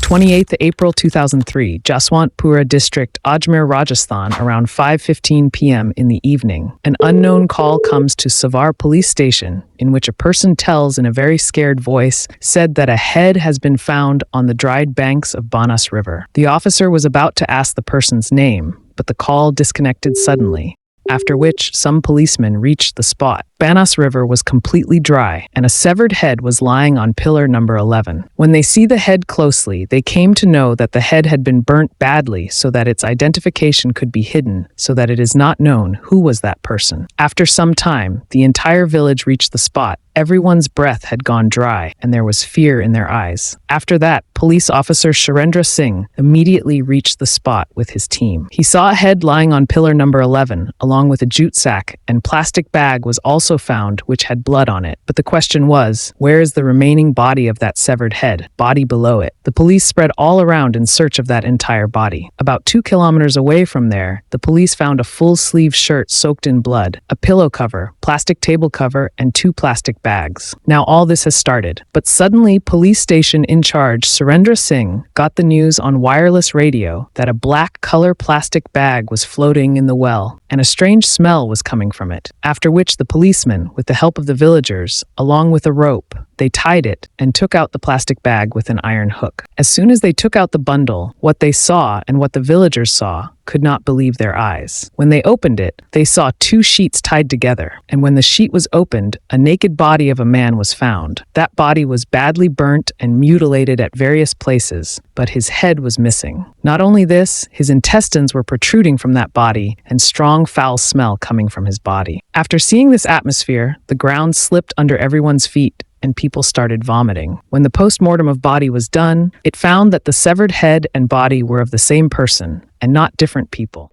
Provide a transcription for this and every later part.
28th April 2003, Jaswantpura district, Ajmer, Rajasthan, around 5:15 p.m. in the evening. An unknown call comes to Savar police station in which a person tells in a very scared voice said that a head has been found on the dried banks of Banas River. The officer was about to ask the person's name, but the call disconnected suddenly, after which some policemen reached the spot. Banas River was completely dry, and a severed head was lying on pillar number 11. When they see the head closely, they came to know that the head had been burnt badly so that its identification could be hidden, so that it is not known who was that person. After some time, the entire village reached the spot. Everyone's breath had gone dry, and there was fear in their eyes. After that, police officer Surendra Singh immediately reached the spot with his team. He saw a head lying on pillar number 11, along with a jute sack, and plastic bag was also found which had blood on it. But the question was, where is the remaining body of that severed head, body below it? The police spread all around in search of that entire body. About 2 kilometers away from there, the police found a full-sleeve shirt soaked in blood, a pillow cover, plastic table cover, and 2 plastic bags. Now all this has started, but suddenly police station in charge Surendra Singh got the news on wireless radio that a black color plastic bag was floating in the well, and a strange smell was coming from it. After which the policemen, with the help of the villagers, along with a rope, they tied it and took out the plastic bag with an iron hook. As soon as they took out the bundle, what they saw and what the villagers saw could not believe their eyes. When they opened it, they saw 2 sheets tied together, and when the sheet was opened, a naked body of a man was found. That body was badly burnt and mutilated at various places, but his head was missing. Not only this, his intestines were protruding from that body, and strong foul smell coming from his body. After seeing this atmosphere, the ground slipped under everyone's feet, and people started vomiting. When the post-mortem of body was done, it found that the severed head and body were of the same person, and not different people.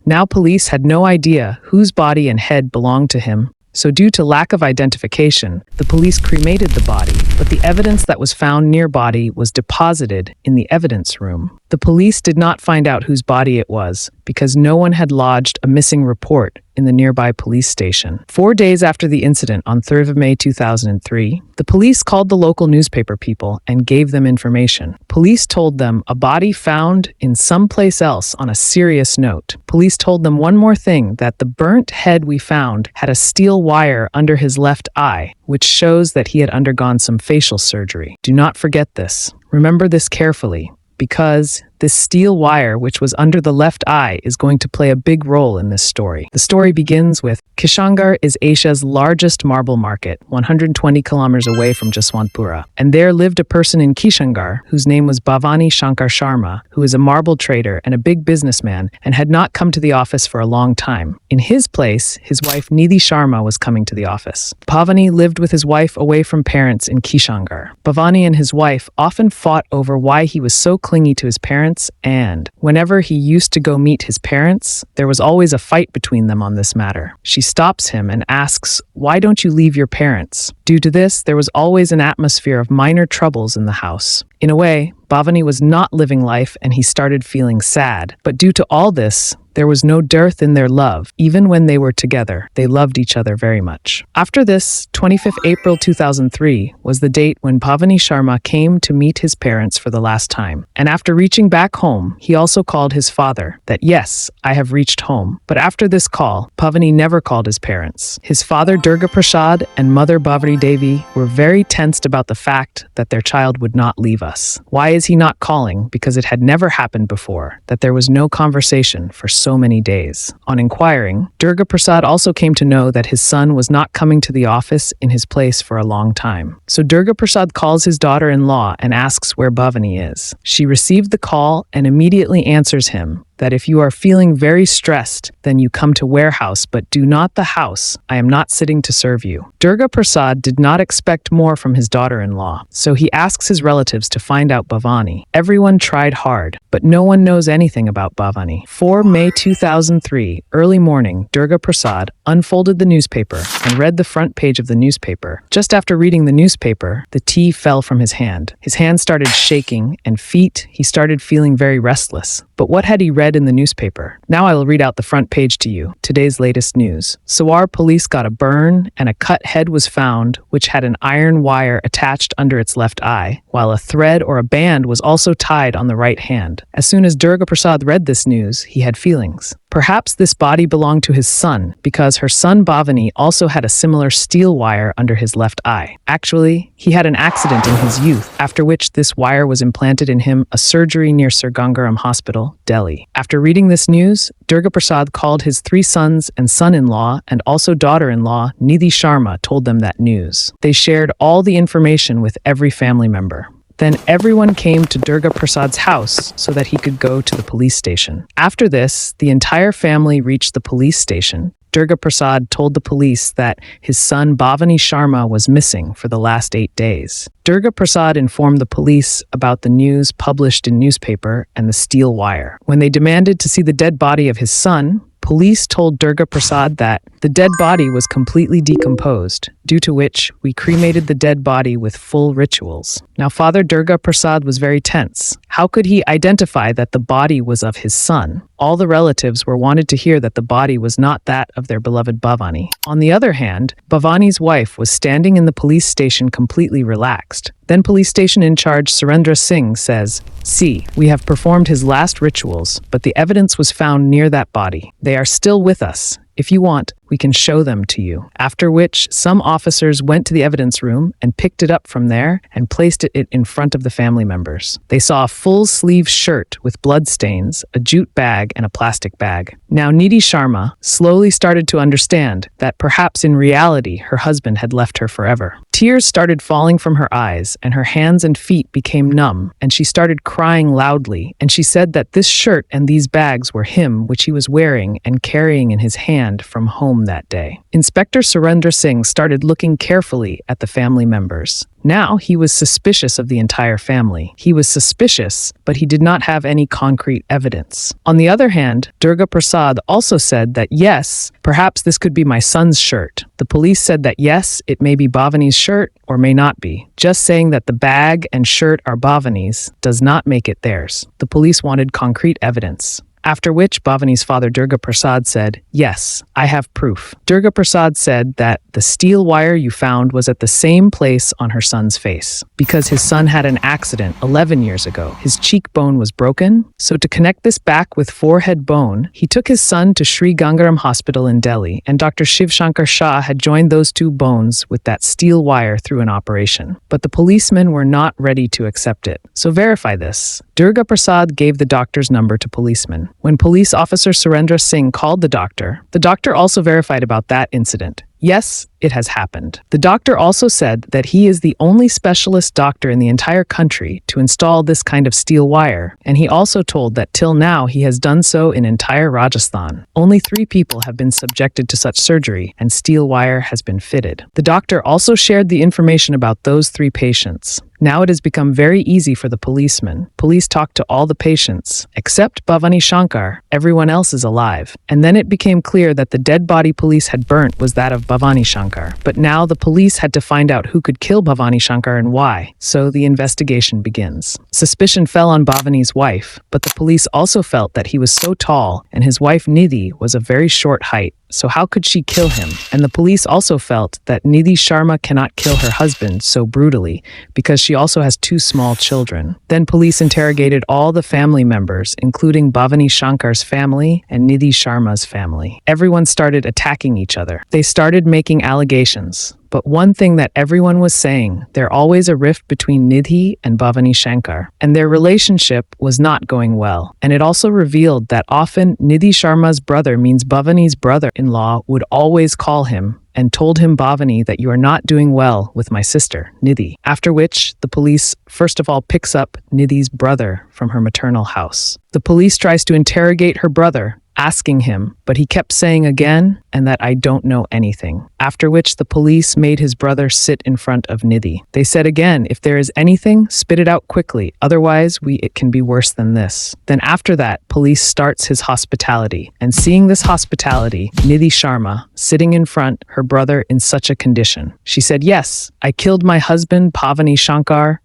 Now police had no idea whose body and head belonged to him, so due to lack of identification, the police cremated the body, but the evidence that was found near body was deposited in the evidence room. The police did not find out whose body it was, because no one had lodged a missing report in the nearby police station. 4 days after the incident, on 3rd of May 2003, the police called the local newspaper people and gave them information. Police told them a body found in someplace else on a serious note. Police told them one more thing, that the burnt head we found had a steel wire under his left eye, which shows that he had undergone some facial surgery. Do not forget this. Remember this carefully, because this steel wire, which was under the left eye, is going to play a big role in this story. The story begins with, Kishangarh is Asia's largest marble market, 120 kilometers away from Jaswantpura. And there lived a person in Kishangarh whose name was Bhawani Shankar Sharma, who is a marble trader and a big businessman and had not come to the office for a long time. In his place, his wife Nidhi Sharma was coming to the office. Bhavani lived with his wife away from parents in Kishangarh. Bhavani and his wife often fought over why he was so clingy to his parents, and whenever he used to go meet his parents, there was always a fight between them on this matter. She stops him and asks, "Why don't you leave your parents?" Due to this, there was always an atmosphere of minor troubles in the house. In a way, Bhavani was not living life and he started feeling sad. But due to all this, there was no dearth in their love. Even when they were together, they loved each other very much. After this, 25th April 2003 was the date when Bhavani Sharma came to meet his parents for the last time. And after reaching back home, he also called his father that, yes, I have reached home. But after this call, Bhavani never called his parents. His father Durga Prasad and mother Bhavani Devi were very tensed about the fact that their child would not leave us. Why is he not calling? Because it had never happened before, that there was no conversation for so many days. On inquiring, Durga Prasad also came to know that his son was not coming to the office in his place for a long time. So Durga Prasad calls his daughter-in-law and asks where Bhavani is. She received the call and immediately answers him that if you are feeling very stressed, then you come to warehouse, but do not the house. I am not sitting to serve you. Durga Prasad did not expect more from his daughter-in-law, so he asks his relatives to find out Bhavani. Everyone tried hard, but no one knows anything about Bhavani. 4 May 2003, early morning, Durga Prasad unfolded the newspaper and read the front page of the newspaper. Just after reading the newspaper, the tea fell from his hand. His hand started shaking, and he started feeling very restless. But what had he read read in the newspaper. Now I will read out the front page to you. Today's latest news. Sawar police got a burn and a cut head was found, which had an iron wire attached under its left eye, while a thread or a band was also tied on the right hand. As soon as Durga Prasad read this news, he had feelings. Perhaps this body belonged to his son, because her son Bhavani also had a similar steel wire under his left eye. Actually, he had an accident in his youth, after which this wire was implanted in him, a surgery near Sir Gangaram Hospital, Delhi. After reading this news, Durga Prasad called his 3 sons and son-in-law and also daughter-in-law, Nidhi Sharma, told them that news. They shared all the information with every family member. Then everyone came to Durga Prasad's house so that he could go to the police station. After this, the entire family reached the police station. Durga Prasad told the police that his son Bhawani Sharma was missing for the last 8 days. Durga Prasad informed the police about the news published in newspaper and the steel wire. When they demanded to see the dead body of his son, police told Durga Prasad that the dead body was completely decomposed, due to which we cremated the dead body with full rituals. Now, Father Durga Prasad was very tense. How could he identify that the body was of his son? All the relatives wanted to hear that the body was not that of their beloved Bhavani. On the other hand, Bhavani's wife was standing in the police station completely relaxed. Then police station in charge Surendra Singh says, "See, we have performed his last rituals, but the evidence was found near that body. They are still with us. If you want, we can show them to you." After which, some officers went to the evidence room and picked it up from there and placed it in front of the family members. They saw a full-sleeve shirt with blood stains, a jute bag, and a plastic bag. Now Nidhi Sharma slowly started to understand that perhaps in reality her husband had left her forever. Tears started falling from her eyes, and her hands and feet became numb, and she started crying loudly, and she said that this shirt and these bags were him, which he was wearing and carrying in his hand from home that day. Inspector Surendra Singh started looking carefully at the family members. Now he was suspicious of the entire family. He was suspicious, but he did not have any concrete evidence. On the other hand, Durga Prasad also said that yes, perhaps this could be my son's shirt. The police said that yes, it may be Bhavani's shirt or may not be. Just saying that the bag and shirt are Bhavani's does not make it theirs. The police wanted concrete evidence. After which Bhavani's father Durga Prasad said, "Yes, I have proof." Durga Prasad said that the steel wire you found was at the same place on her son's face, because his son had an accident 11 years ago. His cheekbone was broken, so to connect this back with forehead bone, he took his son to Sri Gangaram Hospital in Delhi, and Dr. Shiv Shankar Shah had joined those 2 bones with that steel wire through an operation. But the policemen were not ready to accept it. So verify this. Durga Prasad gave the doctor's number to policemen. When police officer Surendra Singh called the doctor also verified about that incident. Yes, it has happened. The doctor also said that he is the only specialist doctor in the entire country to install this kind of steel wire, and he also told that till now he has done so in entire Rajasthan. Only 3 people have been subjected to such surgery, and steel wire has been fitted. The doctor also shared the information about those 3 patients. Now it has become very easy for the policemen. Police talked to all the patients, except Bhawani Shankar. Everyone else is alive. And then it became clear that the dead body police had burnt was that of Bhawani Shankar. But now the police had to find out who could kill Bhawani Shankar and why. So the investigation begins. Suspicion fell on Bhavani's wife, but the police also felt that he was so tall and his wife Nidhi was of very short height. So how could she kill him? And the police also felt that Nidhi Sharma cannot kill her husband so brutally because she also has 2 small children. Then police interrogated all the family members, including Bhavani Shankar's family and Nidhi Sharma's family. Everyone started attacking each other. They started making allegations. But one thing that everyone was saying, there's always a rift between Nidhi and Bhawani Shankar, and their relationship was not going well. And it also revealed that often Nidhi Sharma's brother means Bhavani's brother-in-law would always call him and told him, "Bhavani, that you are not doing well with my sister, Nidhi." After which, the police first of all picks up Nidhi's brother from her maternal house. The police tries to interrogate her brother, asking him, but he kept saying again, and that I don't know anything. After which the police made his brother sit in front of Nidhi. They said again, if there is anything, spit it out quickly, otherwise it can be worse than this. Then after that, police starts his hospitality, and seeing this hospitality, Nidhi Sharma, sitting in front, her brother in such a condition. She said, "Yes, I killed my husband, Bhavani Shankar,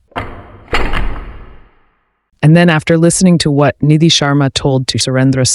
And then after listening to what Nidhi Sharma told to Surendra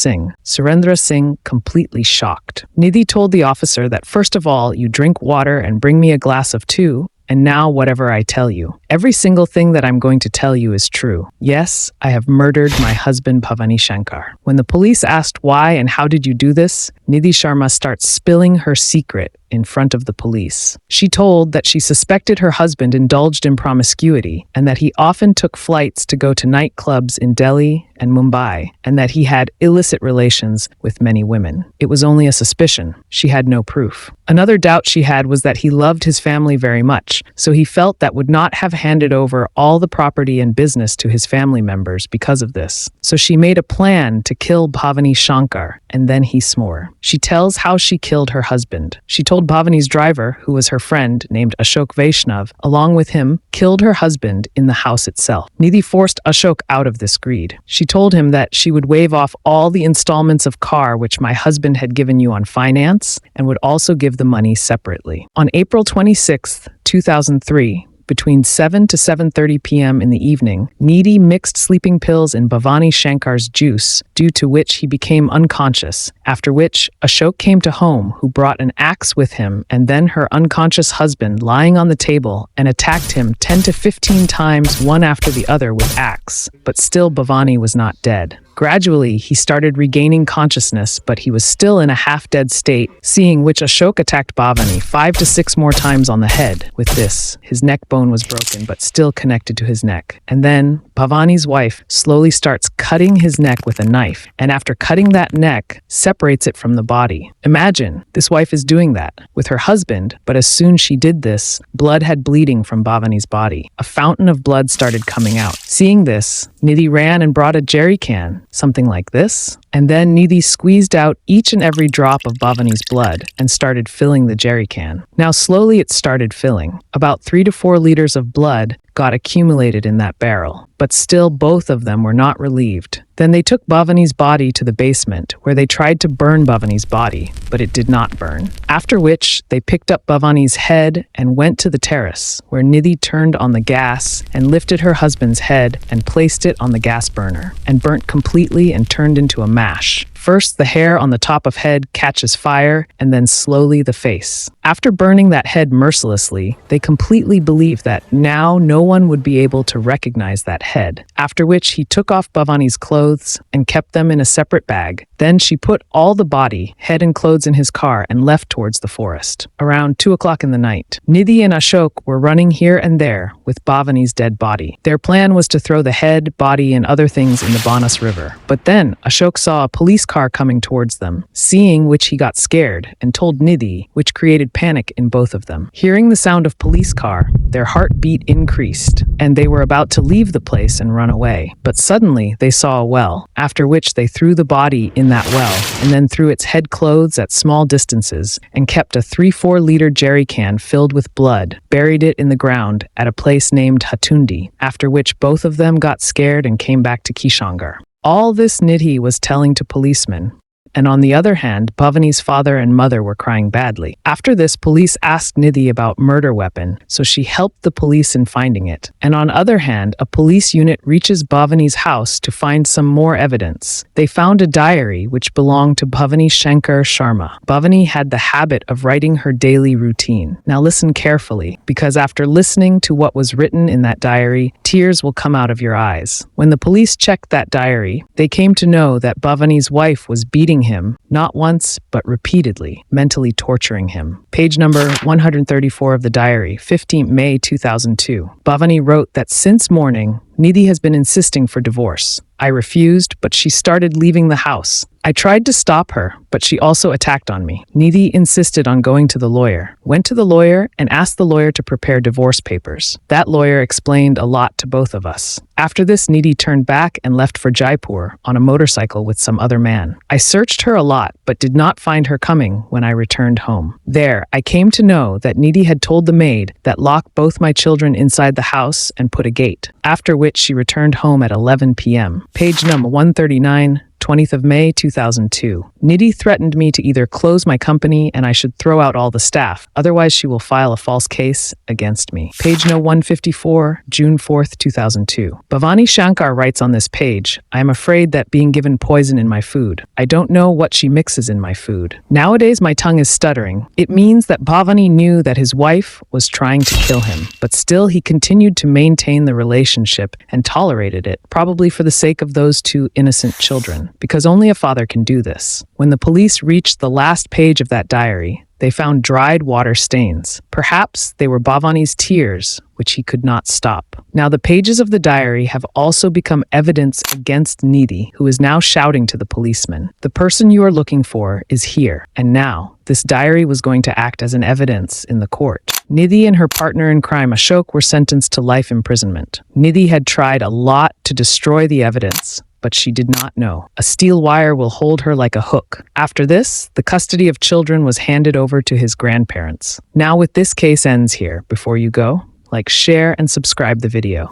Singh completely shocked. Nidhi told the officer that first of all, you drink water and bring me a glass of two, and now whatever I tell you. Every single thing that I'm going to tell you is true. Yes, I have murdered my husband Bhawani Shankar. When the police asked why and how did you do this, Nidhi Sharma starts spilling her secret in front of the police. She told that she suspected her husband indulged in promiscuity and that he often took flights to go to nightclubs in Delhi and Mumbai, and that he had illicit relations with many women. It was only a suspicion. She had no proof. Another doubt she had was that he loved his family very much, so he felt that would not have handed over all the property and business to his family members because of this. So she made a plan to kill Bhawani Shankar, and then he swore. She tells how she killed her husband. She told Bhavani's driver, who was her friend named Ashok Vaishnav, along with him, killed her husband in the house itself. Nidhi forced Ashok out of this greed. She told him that she would waive off all the installments of car which my husband had given you on finance and would also give the money separately. On April 26th, 2003, between 7 to 7:30 p.m. in the evening, Nidhi mixed sleeping pills in Bhawani Shankar's juice, due to which he became unconscious, after which Ashok came to home, who brought an axe with him, and then her unconscious husband lying on the table and attacked him 10 to 15 times one after the other with axe. But still Bhawani was not dead. Gradually, he started regaining consciousness, but he was still in a half-dead state, seeing which Ashok attacked Bhavani 5 to 6 more times on the head. With this, his neck bone was broken, but still connected to his neck. And then, Bhavani's wife slowly starts cutting his neck with a knife, and after cutting that neck, separates it from the body. Imagine, this wife is doing that with her husband, but as soon as she did this, blood had bleeding from Bhavani's body. A fountain of blood started coming out. Seeing this, Nidhi ran and brought a jerry can, something like this, and then Nidhi squeezed out each and every drop of Bhavani's blood and started filling the jerry can. Now slowly it started filling. About 3 to 4 liters of blood got accumulated in that barrel, but still both of them were not relieved. Then they took Bhavani's body to the basement, where they tried to burn Bhavani's body, but it did not burn. After which, they picked up Bhavani's head and went to the terrace, where Nidhi turned on the gas and lifted her husband's head and placed it on the gas burner, and burnt completely and turned into a mash. First, the hair on the top of head catches fire, and then slowly the face. After burning that head mercilessly, they completely believed that now no one would be able to recognize that head. After which, he took off Bhavani's clothes and kept them in a separate bag. Then she put all the body, head and clothes in his car and left towards the forest. Around 2 o'clock in the night, Nidhi and Ashok were running here and there with Bhavani's dead body. Their plan was to throw the head, body, and other things in the Banas River. But then, Ashok saw a police car coming towards them, seeing which he got scared and told Nidhi, which created panic in both of them. Hearing the sound of police car, their heartbeat increased, and they were about to leave the place and run away. But suddenly, they saw a well, after which they threw the body in that well, and then threw its head clothes at small distances, and kept a 3-4 liter jerry can filled with blood, buried it in the ground at a place named Hatundi, after which both of them got scared and came back to Kishangar. All this Nidhi was telling to policemen. And on the other hand, Bhavani's father and mother were crying badly. After this, police asked Nidhi about murder weapon, so she helped the police in finding it. And on the other hand, a police unit reaches Bhavani's house to find some more evidence. They found a diary which belonged to Bhawani Shankar Sharma. Bhavani had the habit of writing her daily routine. Now listen carefully, because after listening to what was written in that diary, tears will come out of your eyes. When the police checked that diary, they came to know that Bhavani's wife was beating him, not once, but repeatedly, mentally torturing him. Page number 134 of the diary, 15th May 2002. Bhavani wrote that since morning, Nidhi has been insisting for divorce. I refused, but she started leaving the house. I tried to stop her, but she also attacked on me. Nidhi insisted on going to the lawyer, went to the lawyer and asked the lawyer to prepare divorce papers. That lawyer explained a lot to both of us. After this, Nidhi turned back and left for Jaipur on a motorcycle with some other man. I searched her a lot, but did not find her coming when I returned home. There, I came to know that Nidhi had told the maid that lock both my children inside the house and put a gate, after which she returned home at 11 p.m. Page number 139, 20th of May 2002. Nidhi threatened me to either close my company and I should throw out all the staff, otherwise she will file a false case against me. Page no 154, June 4th, 2002. Bhawani Shankar writes on this page, I am afraid that being given poison in my food. I don't know what she mixes in my food. Nowadays my tongue is stuttering. It means that Bhavani knew that his wife was trying to kill him, but still he continued to maintain the relationship and tolerated it, probably for the sake of those two innocent children, because only a father can do this. When the police reached the last page of that diary, they found dried water stains. Perhaps they were Bhavani's tears, which he could not stop. Now the pages of the diary have also become evidence against Nidhi, who is now shouting to the policeman, the person you are looking for is here. And now, this diary was going to act as an evidence in the court. Nidhi and her partner in crime, Ashok, were sentenced to life imprisonment. Nidhi had tried a lot to destroy the evidence, but she did not know. A steel wire will hold her like a hook. After this, the custody of children was handed over to his grandparents. Now with this case ends here. Before you go, like, share, and subscribe the video.